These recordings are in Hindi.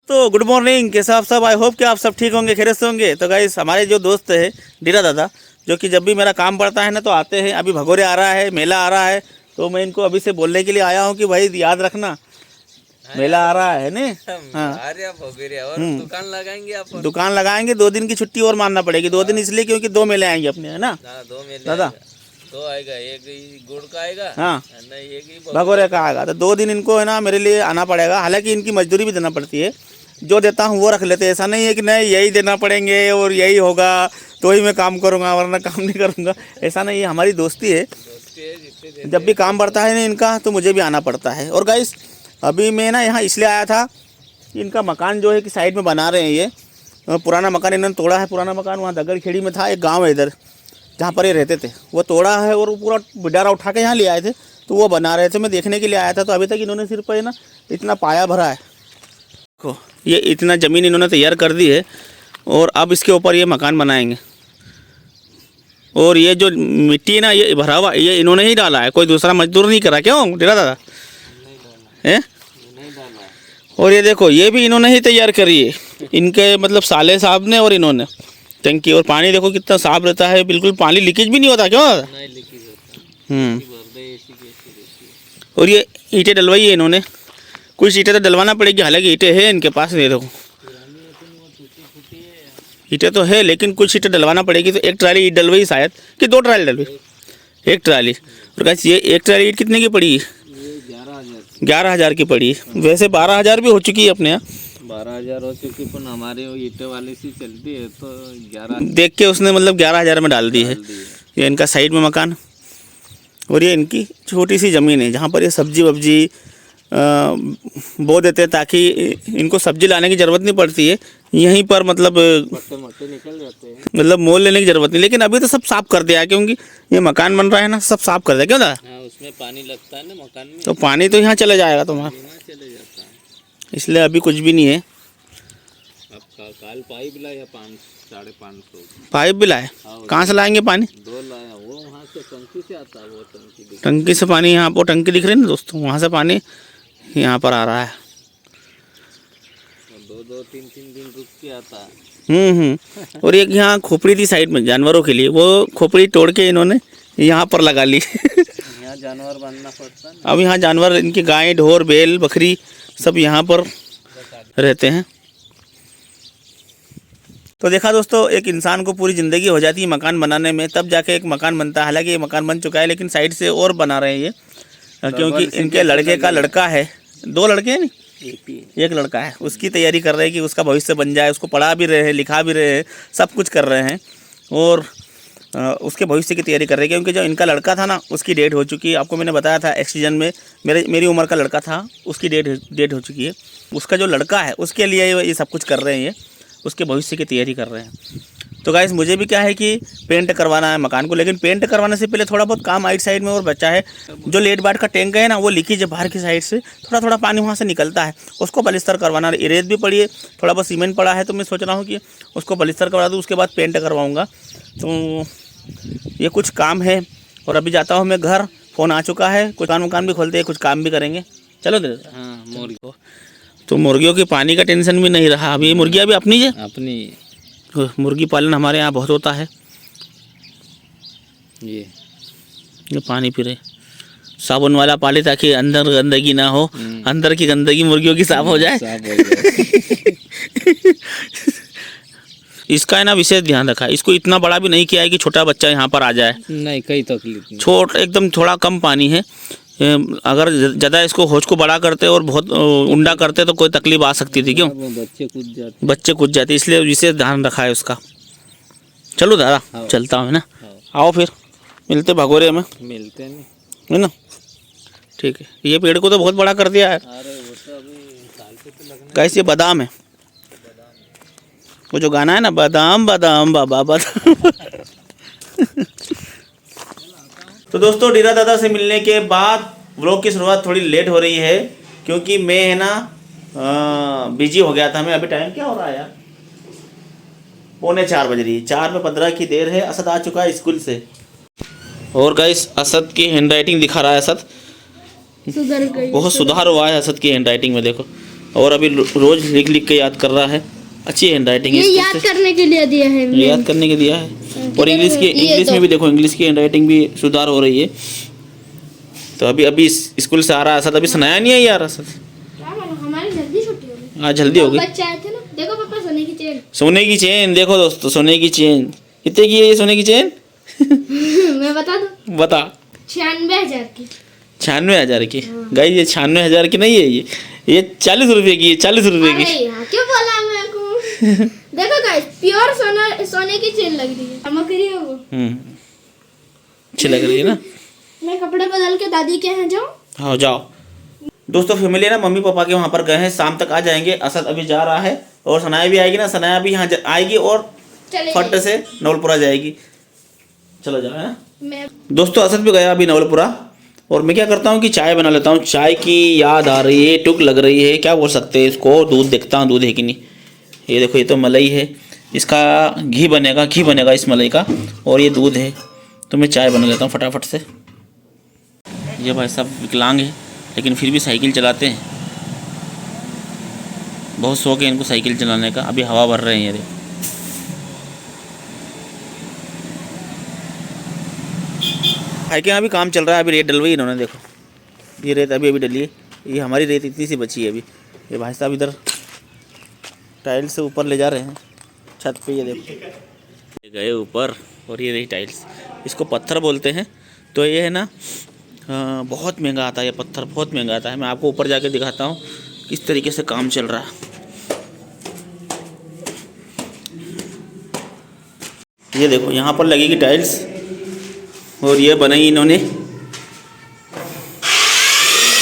तो गुड मॉर्निंग, कैसे आप सब? आई होप कि आप सब ठीक होंगे, खैरियत से होंगे। तो गाइस, हमारे जो दोस्त है डीरा दादा, जो कि जब भी मेरा काम पड़ता है ना तो आते हैं। अभी भगोरे आ रहा है, मेला आ रहा है, तो मैं इनको अभी से बोलने के लिए आया हूँ कि भाई याद रखना, मेला आ रहा है ने। हाँ, और दुकान लगाएंगे आप? दुकान लगाएंगे। 2 दिन की छुट्टी और मानना पड़ेगी। 2 दिन इसलिए क्योंकि 2 मेले आएंगे अपने, है ना 2 मेले दादा? 2 आएगा, एक गुड़ का आएगा, हाँ, नहीं एक ही भगोरे का आएगा। तो 2 दिन इनको है ना मेरे लिए आना पड़ेगा। हालांकि इनकी मजदूरी भी देना पड़ती है, जो देता हूँ वो रख लेते हैं। ऐसा नहीं है कि नहीं यही देना पड़ेंगे और यही होगा तो ही मैं काम करूँगा वरना काम नहीं करूँगा, ऐसा नहीं है। हमारी दोस्ती है, जब भी काम पड़ता है ना इनका तो मुझे भी आना पड़ता है। और गाइस, अभी मैं ना यहाँ इसलिए आया था कि इनका मकान जो है कि साइड में बना रहे हैं। ये पुराना मकान इन्होंने तोड़ा है। पुराना मकान वहाँ दगड़खेड़ी में था, एक गाँव है इधर जहाँ पर ये रहते थे, वो तोड़ा है और वो पूरा बिडारा उठा के यहाँ ले आए थे, तो वो बना रहे थे। मैं देखने के लिए आया था। तो अभी तक इन्होंने सिर्फ है ना इतना पाया भरा है। देखो, ये इतना ज़मीन इन्होंने तैयार कर दी है और अब इसके ऊपर ये मकान बनाएंगे। और ये जो मिट्टी है ना ये भरा हुआ, ये इन्होंने ही डाला है, कोई दूसरा मजदूर नहीं करा। क्यों डेरा दादा है? और ये देखो, ये भी इन्होंने ही तैयार करी है, इनके मतलब साले साहब ने और इन्होंने। टंकी और पानी देखो कितना साफ रहता है, बिल्कुल पानी लीकेज भी नहीं होता। क्यों दादा? नहीं लीकेज होता। और ये ईंटें डलवाई है इन्होंने। कुछ ईंटें तो डलवाना पड़ेगी, हालांकि ईंटें हैं इनके पास। ये देखो ईंटें तो है, लेकिन कुछ ईंटें डलवाना पड़ेगी। तो एक ट्राली ईंट डलवाई शायद, कि 2 ट्राली डलवाई? एक ट्राली। और कैसे ये एक ट्राली ईंट कितने की पड़ी? 11,000 की पड़ी। वैसे 12,000 भी हो चुकी है अपने यहाँ। 12,000 हो चुकी, पर हमारे ईंटे वाले से चलती है तो 11 देख के उसने मतलब 11,000 में डाल दी है। ये इनका साइड में मकान, और ये इनकी छोटी सी ज़मीन है जहाँ पर ये सब्जी वब्जी बो देते हैं, ताकि इनको सब्जी लाने की ज़रूरत नहीं पड़ती है। यहीं पर मतलब मट्टे निकल जाते हैं, मतलब मोल लेने की ज़रूरत नहीं। लेकिन अभी तो सब साफ़ कर दिया है, क्योंकि ये मकान बन रहा है ना, सब साफ़ कर दिया। क्यों दादा? हाँ, उसमें पानी लगता है ना मकान में, तो पानी तो यहाँ चला जाएगा तुम्हारा, चले जाता है। इसलिए अभी कुछ भी नहीं है। अब काल पाइप लाया 500-550 पाइप भी लाए? कहाँ से लाएंगे पानी? 2 लाया, वो वहाँ से टंकी से आता है। वो टंकी से पानी, यहाँ पर टंकी दिख रही है ना दोस्तों, वहाँ से पानी यहाँ पर आ रहा है। 2-3 दिन रुक के आता है। और एक यहाँ खोपड़ी थी साइड में जानवरों के लिए, वो खोपड़ी तोड़ के इन्होंने यहाँ पर लगा ली। यहाँ जानवर बांधना पड़ता है। अब यहाँ जानवर, इनकी गाय ढोर बैल बकरी सब यहाँ पर रहते हैं। तो देखा दोस्तों, एक इंसान को पूरी ज़िंदगी हो जाती है मकान बनाने में, तब जाके एक मकान बनता है। हालांकि ये मकान बन चुका है, लेकिन साइड से और बना रहे हैं ये, क्योंकि इनके लड़के का लड़का है। 2 लड़के हैं नहीं, एक लड़का है, उसकी तैयारी कर रहे हैं कि उसका भविष्य बन जाए। उसको पढ़ा भी रहे हैं, लिखा भी रहे हैं, सब कुछ कर रहे हैं, और उसके भविष्य की तैयारी कर रहे हैं। क्योंकि जो इनका लड़का था ना, उसकी डेट हो चुकी है। आपको मैंने बताया था एक्सीजन में, मेरी उम्र का लड़का था, उसकी डेट हो चुकी है। उसका जो लड़का है उसके लिए ये सब कुछ कर रहे हैं, ये उसके भविष्य की तैयारी कर रहे हैं। तो गाइस, मुझे भी क्या है कि पेंट करवाना है मकान को, लेकिन पेंट करवाने से पहले थोड़ा बहुत काम आइट साइड में और बचा है। जो लेट बाट का टैंक है ना, वो लीकेज है बाहर की साइड से, थोड़ा थोड़ा पानी वहाँ से निकलता है, उसको पलिस्तर करवाना है। रेत भी पड़ी है, थोड़ा बहुत सीमेंट पड़ा है, तो मैं सोच रहा हूँ कि उसको पलिस्तर करवा दूँ, उसके बाद पेंट करवाऊँगा। तो ये कुछ काम है, और अभी जाता हूँ मैं घर। फ़ोन आ चुका है, कुछ दुकान भी खोलते हैं, कुछ काम भी करेंगे। चलो दे। हाँ, मुर्गी। तो मुर्गियों के पानी का टेंशन भी नहीं रहा। अभी मुर्गियाँ भी अपनी है, अपनी मुर्गी पालन हमारे यहाँ बहुत होता है। ये पानी पी रहे, साबुन वाला पाले ताकि अंदर गंदगी ना हो, अंदर की गंदगी मुर्गियों की साफ हो जाए। इसका है ना विशेष ध्यान रखा है। इसको इतना बड़ा भी नहीं किया है कि छोटा बच्चा यहाँ पर आ जाए, नहीं, कई तकलीफ नहीं। छोट एकदम थोड़ा कम पानी है। अगर ज़्यादा इसको होश को बड़ा करते और बहुत उंडा करते तो कोई तकलीफ आ सकती थी। क्यों? बच्चे कूद जाते, इसलिए विशेष ध्यान रखा है उसका। चलो दादा, चलता हूँ ना। आओ फिर मिलते भगोरे में, मिलते हैं है ना? ठीक है। ये पेड़ को तो बहुत बड़ा कर दिया है। गाइस, ये बादाम है, वो जो गाना है ना, बादाम बादाम बाबा बादाम। तो दोस्तों, डीरा दादा से मिलने के बाद व्लॉग की शुरुआत थोड़ी लेट हो रही है, क्योंकि मैं है ना बिजी हो गया था। मैं अभी टाइम क्या हो रहा है यार, 3:45 बज रही है। 4:15 की देर है। असद आ चुका है स्कूल से। और गाइस, असद की हैंड राइटिंग दिखा रहा है। असद बहुत सुधार हुआ है असद की हैंड राइटिंग में, देखो। और अभी रोज लिख लिख के याद कर रहा है। अच्छी हैंड राइटिंग है ये इसकी, याद करने के लिए दिया है मैंने। याद करने के दिया है। और इंग्लिश में भी देखो, इंग्लिश की हैंड राइटिंग भी सुधार हो रही है। तो अभी स्कूल से आ रहा है असद, अभी सुनाया नहीं है यार असद। क्या मालूम, हमारी जल्दी छुट्टी हो गई। आज जल्दी हो गई। बच्चे आए थे ना, देखो पापा सोने की चेन। सोने की चेन देखो दोस्तों, सोने की चेन कितने की है ये सोने की चेन? मैं बता दूं, बता। 96,000 की। 96,000 की? गाइस ये 96,000 की नहीं है, ये 40 रुपए की है, 40 रुपए अरे की। यार क्यों बोला मेरे को? देखो गाइस, प्योर सोने की चेन लग रही है, चमक रही है वो। अच्छी लग रही है ना। मैं कपड़े बदल के दादी के यहाँ जाऊँ? हाँ जाओ। दोस्तों फैमिली ना मम्मी पापा के वहाँ पर गए हैं, शाम तक आ जाएंगे। असद अभी जा रहा है और सनाया भी आएगी ना, सनाया भी यहाँ आएगी और चले फट से नवलपुरा जाएगी। चलो जाओ है। मैं दोस्तों असद भी गया अभी नवलपुरा, और मैं क्या करता हूँ कि चाय बना लेता हूँ। चाय की याद आ रही है, टुक लग रही है, क्या बोल सकते हैं इसको। दूध देखता हूँ दूध है कि नहीं। ये देखो ये तो मलाई है, इसका घी बनेगा इस मलाई का, और ये दूध है। तो मैं चाय बना लेता हूँ फटाफट से। ये भाई साहब विकलांग है लेकिन फिर भी साइकिल चलाते हैं, बहुत शौक है इनको साइकिल चलाने का। अभी हवा भर रहे हैं ये। भाई के यहाँ भी काम चल रहा है, अभी रेत डलवाई इन्होंने। देखो ये रेत अभी डली है, ये हमारी रेत इतनी सी बची है अभी। ये भाई साहब इधर टाइल्स से ऊपर ले जा रहे हैं छत पे। ये देखो ये गए ऊपर, और ये रही टाइल्स। इसको पत्थर बोलते हैं। तो ये है ना बहुत महंगा आता है, ये पत्थर बहुत महंगा आता है। मैं आपको ऊपर जाके दिखाता हूँ किस तरीके से काम चल रहा है। ये देखो यहाँ पर लगेगी टाइल्स, और ये बनाई इन्होंने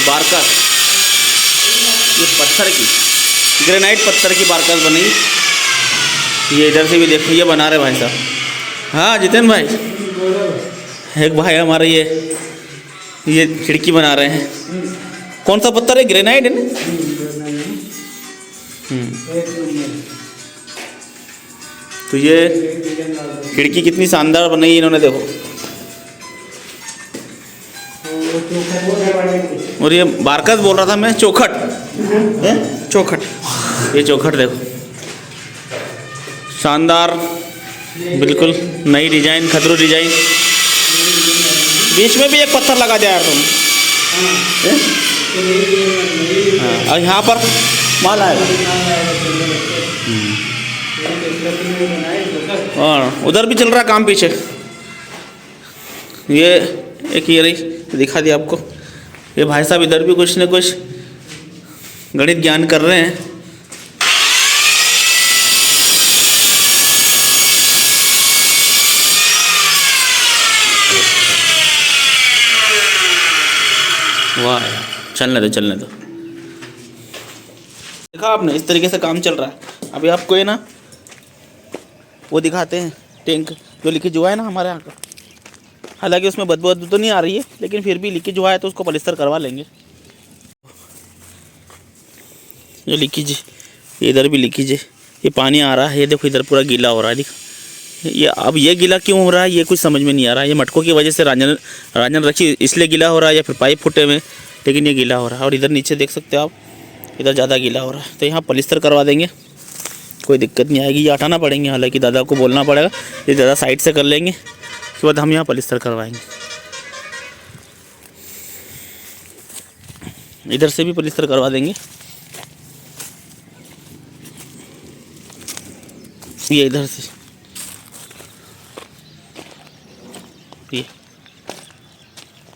बारकास, ये पत्थर की ग्रेनाइट पत्थर की बारकास बनाई। ये इधर से भी देखो ये बना रहे भाई साहब। हाँ जितेन भाई, एक भाई हमारे ये खिड़की बना रहे हैं। कौन सा पत्थर है? ग्रेनाइट है ना। तो ये खिड़की कितनी शानदार बनाई इन्होंने देखो। और ये बारकास बोल रहा था मैं, चौखट है, चौखट। ये चौखट देखो शानदार, बिल्कुल नई डिजाइन, खतरो डिजाइन। बीच में भी एक पत्थर लगा दिया यार तुम। हाँ, और यहाँ पर माल आएगा। और उधर भी चल रहा काम पीछे। ये एक ये रही, दिखा दिया आपको। ये भाई साहब इधर भी कुछ न कुछ गणित ज्ञान कर रहे हैं। वाह चलने दो। देखा आपने, इस तरीके से काम चल रहा है। अभी आपको ये ना वो दिखाते हैं टैंक जो लीकेज हुआ है ना हमारे यहाँ का। हालांकि उसमें बदबू तो नहीं आ रही है, लेकिन फिर भी लीकेज हुआ है तो उसको पलिस्तर करवा लेंगे। जो लीकेज है, इधर भी लीकेज है, ये पानी आ रहा है। ये देखो इधर पूरा गीला हो रहा है। ये अब ये गीला क्यों हो रहा है ये कुछ समझ में नहीं आ रहा है। ये मटकों की वजह से रांझन रखी इसलिए गीला हो रहा है, या फिर पाइप फूटे में, लेकिन ये गीला हो रहा है। और इधर नीचे देख सकते हो आप, इधर ज़्यादा गीला हो रहा है। तो यहाँ पलिस्तर करवा देंगे, कोई दिक्कत नहीं आएगी। ये हटाना पड़ेंगे, हालांकि दादा को बोलना पड़ेगा, ये ज़्यादा साइड से कर लेंगे, उसके बाद हम यहाँ पलिस्तर करवाएंगे। इधर से भी पलिस्तर करवा देंगे। ये इधर से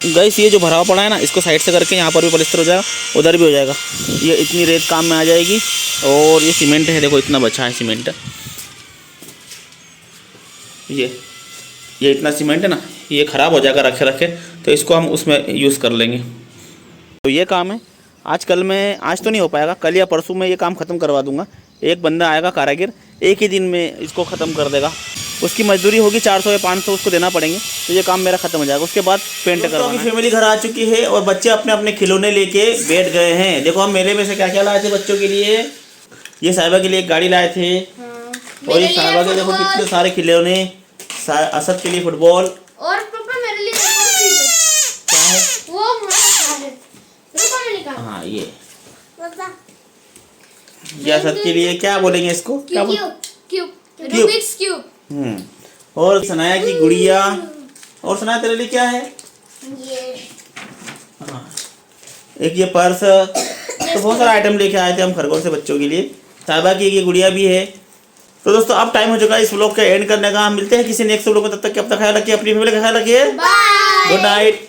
गाइस, ये जो भराव पड़ा है ना, इसको साइड से करके यहाँ पर भी पलिस्तर हो जाएगा, उधर भी हो जाएगा। ये इतनी रेत काम में आ जाएगी। और ये सीमेंट है, देखो इतना बचा है सीमेंट। ये इतना सीमेंट है ना, ये ख़राब हो जाएगा रखे रखे, तो इसको हम उसमें यूज़ कर लेंगे। तो ये काम है आज कल में, आज तो नहीं हो पाएगा, कल या परसों में ये काम ख़त्म करवा दूंगा। एक बंदा आएगा कारागिर, एक ही दिन में इसको ख़त्म कर देगा। उसकी मजदूरी होगी 400 या 500 उसको देना पड़ेंगे, तो ये काम मेरा खत्म हो जाएगा। उसके बाद पेंट करवाना है। फैमिली घर आ चुकी है और बच्चे अपने अपने खिलौने लेके बैठ गए हैं। देखो हम मेले में से क्या क्या लाए थे बच्चों के लिए। ये साहिबा के लिए एक गाड़ी लाए थे, और ये साहिबा के देखो कितने सारे खिलौने। असद के लिए फुटबॉल, और पापा मेरे लिए क्या है वो हाँ ये। रियासत के लिए क्या बोलेंगे इसको, क्या बोल क्यूब रूबिक्स क्यूब। और सनाया की गुड़िया, और सनाया तेरे लिए क्या है? हाँ, एक ये पर्स, तो बहुत सारा आइटम लेके आए थे हम खरगोश से बच्चों के लिए। साहिबा की ये गुड़िया भी है। तो दोस्तों अब टाइम हो चुका है इस व्लॉग का एंड करने का। हम मिलते हैं किसी नेक्स्ट व्लॉग में, तब तक अपना ख्याल रखिए, अपनी फैमिली का ख्याल रखिए। Good night.